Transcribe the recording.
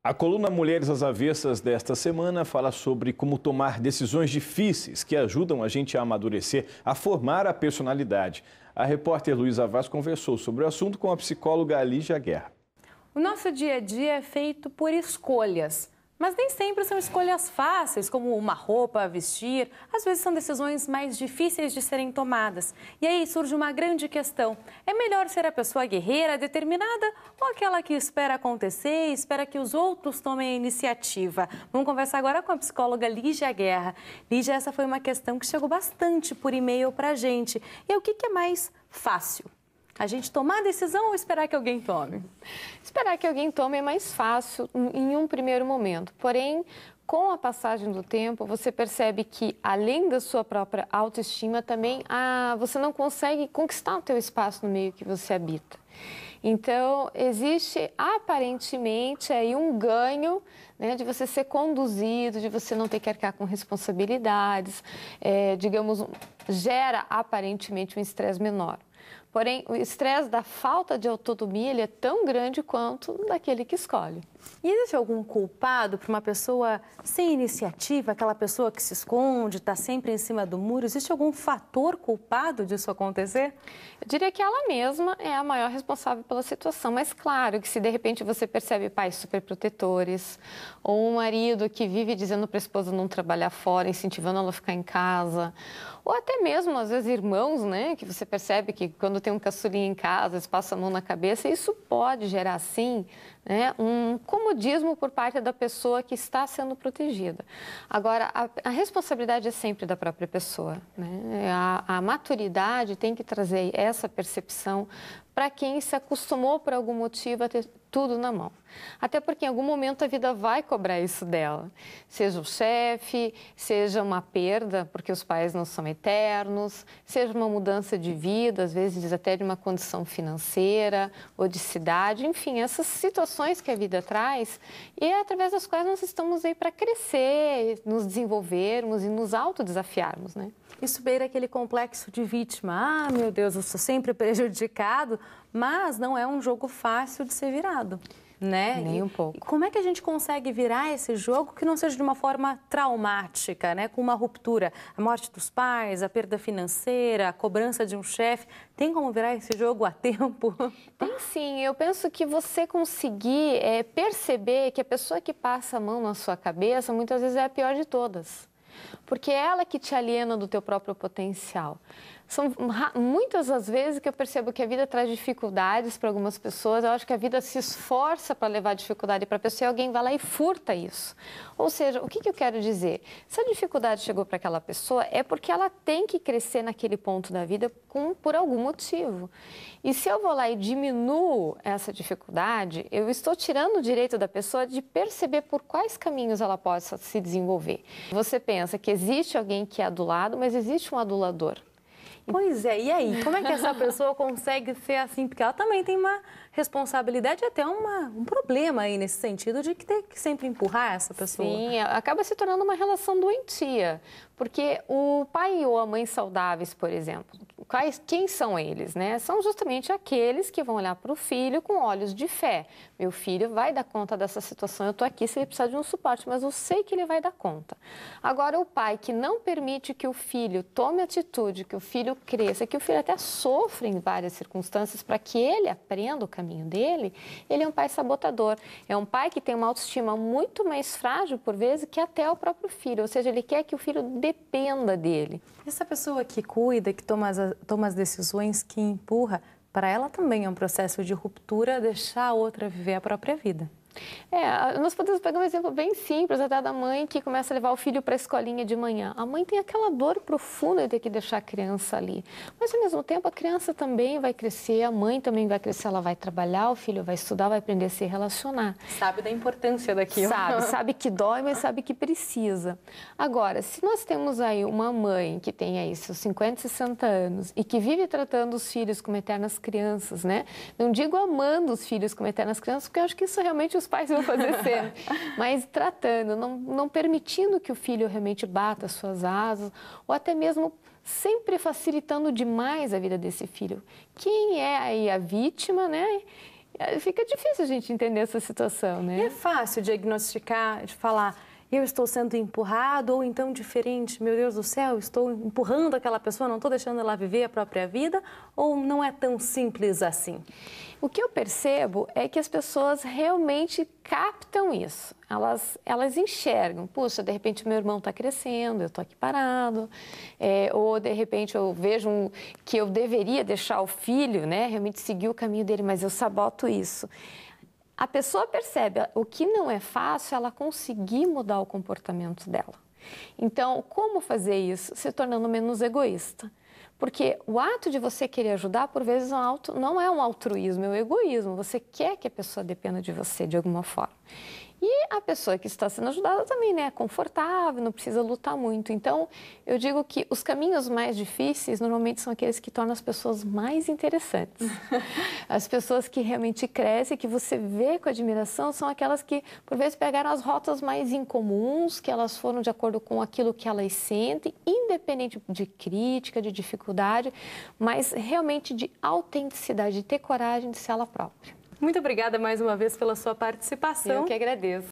A coluna Mulheres às Avessas desta semana fala sobre como tomar decisões difíceis que ajudam a gente a amadurecer, a formar a personalidade. A repórter Luísa Vaz conversou sobre o assunto com a psicóloga Lígia Guerra. O nosso dia a dia é feito por escolhas, mas nem sempre são escolhas fáceis, como uma roupa a vestir. Às vezes são decisões mais difíceis de serem tomadas. E aí surge uma grande questão. É melhor ser a pessoa guerreira, determinada, ou aquela que espera acontecer, espera que os outros tomem a iniciativa? Vamos conversar agora com a psicóloga Lígia Guerra. Lígia, essa foi uma questão que chegou bastante por e-mail pra gente. E o que é mais fácil? A gente tomar a decisão ou esperar que alguém tome? Esperar que alguém tome é mais fácil em um primeiro momento. Porém, com a passagem do tempo, você percebe que, além da sua própria autoestima, também você não consegue conquistar o teu espaço no meio que você habita. Então, existe aparentemente aí um ganho, né, de você ser conduzido, de você não ter que arcar com responsabilidades, digamos, gera aparentemente um estresse menor. Porém, o estresse da falta de autonomia ele é tão grande quanto daquele que escolhe. E existe algum culpado para uma pessoa sem iniciativa, aquela pessoa que se esconde, está sempre em cima do muro? Existe algum fator culpado disso acontecer? Eu diria que ela mesma é a maior responsável pela situação, mas claro que se de repente você percebe pais superprotetores, ou um marido que vive dizendo para a esposa não trabalhar fora, incentivando ela a ficar em casa, ou até mesmo, às vezes, irmãos, né, que você percebe que quando tem um caçulinha em casa, eles passam a mão na cabeça, isso pode gerar, sim, né, um comodismo por parte da pessoa que está sendo protegida. Agora, a responsabilidade é sempre da própria pessoa, né? A maturidade tem que trazer essa percepção para quem se acostumou por algum motivo a ter tudo na mão. Até porque em algum momento a vida vai cobrar isso dela. Seja o chefe, seja uma perda, porque os pais não são eternos, seja uma mudança de vida, às vezes até de uma condição financeira ou de cidade, enfim, essas situações que a vida traz e é através das quais nós estamos aí para crescer, nos desenvolvermos e nos autodesafiarmos, né? Isso beira aquele complexo de vítima. Ah, meu Deus, eu sou sempre prejudicado, mas não é um jogo fácil de ser virado, né? Nem um pouco. E como é que a gente consegue virar esse jogo que não seja de uma forma traumática, né? Com uma ruptura, a morte dos pais, a perda financeira, a cobrança de um chefe. Tem como virar esse jogo a tempo? Tem sim. Eu penso que você conseguir perceber que a pessoa que passa a mão na sua cabeça muitas vezes é a pior de todas. Porque é ela que te aliena do teu próprio potencial. São muitas as vezes que eu percebo que a vida traz dificuldades para algumas pessoas. Eu acho que a vida se esforça para levar dificuldade para a pessoa e alguém vai lá e furta isso. Ou seja, o que eu quero dizer? Se a dificuldade chegou para aquela pessoa, é porque ela tem que crescer naquele ponto da vida por algum motivo. E se eu vou lá e diminuo essa dificuldade, eu estou tirando o direito da pessoa de perceber por quais caminhos ela possa se desenvolver. Você pensa que existe alguém que é adulado, mas existe um adulador. Pois é, e aí? Como é que essa pessoa consegue ser assim? Porque ela também tem uma responsabilidade e até um problema aí nesse sentido de que tem que sempre empurrar essa pessoa. Sim, acaba se tornando uma relação doentia. Porque o pai ou a mãe saudáveis, por exemplo, quem são eles, né? São justamente aqueles que vão olhar para o filho com olhos de fé. Meu filho vai dar conta dessa situação, eu estou aqui se ele precisar de um suporte, mas eu sei que ele vai dar conta. Agora, o pai que não permite que o filho tome atitude, que o filho cresça, que o filho até sofra em várias circunstâncias para que ele aprenda o caminho dele, ele é um pai sabotador. É um pai que tem uma autoestima muito mais frágil, por vezes, que até o próprio filho. Ou seja, ele quer que o filho dependa dele. Essa pessoa que cuida, que toma as decisões, que empurra, para ela também é um processo de ruptura, deixar a outra viver a própria vida. Nós podemos pegar um exemplo bem simples, até da mãe que começa a levar o filho para a escolinha de manhã. A mãe tem aquela dor profunda de ter que deixar a criança ali. Mas, ao mesmo tempo, a criança também vai crescer, a mãe também vai crescer, ela vai trabalhar, o filho vai estudar, vai aprender a se relacionar. Sabe da importância daquilo. Sabe que dói, mas sabe que precisa. Agora, se nós temos aí uma mãe que tem aí seus 50, 60 anos e que vive tratando os filhos como eternas crianças, né? Não digo amando os filhos como eternas crianças, porque eu acho que isso realmente os pais vão fazer sempre, mas tratando, não permitindo que o filho realmente bata as suas asas, ou até mesmo sempre facilitando demais a vida desse filho. Quem é aí a vítima, né? Fica difícil a gente entender essa situação, né? E é fácil diagnosticar, de falar, eu estou sendo empurrado, ou então diferente, meu Deus do céu, estou empurrando aquela pessoa, não estou deixando ela viver a própria vida, ou não é tão simples assim? O que eu percebo é que as pessoas realmente captam isso. Elas enxergam, puxa, de repente meu irmão está crescendo, eu estou aqui parado, ou de repente eu vejo que eu deveria deixar o filho, né, realmente seguir o caminho dele, mas eu saboto isso. A pessoa percebe o que não é fácil, ela conseguir mudar o comportamento dela. Então, como fazer isso? Se tornando menos egoísta. Porque o ato de você querer ajudar, por vezes, não é um altruísmo, é um egoísmo. Você quer que a pessoa dependa de você de alguma forma. E a pessoa que está sendo ajudada também, né, é confortável, não precisa lutar muito. Então, eu digo que os caminhos mais difíceis, normalmente, são aqueles que tornam as pessoas mais interessantes. As pessoas que realmente crescem, que você vê com admiração, são aquelas que, por vezes, pegaram as rotas mais incomuns, que elas foram de acordo com aquilo que elas sentem, independente de crítica, de dificuldade, mas realmente de autenticidade, de ter coragem de ser ela própria. Muito obrigada mais uma vez pela sua participação. Eu que agradeço.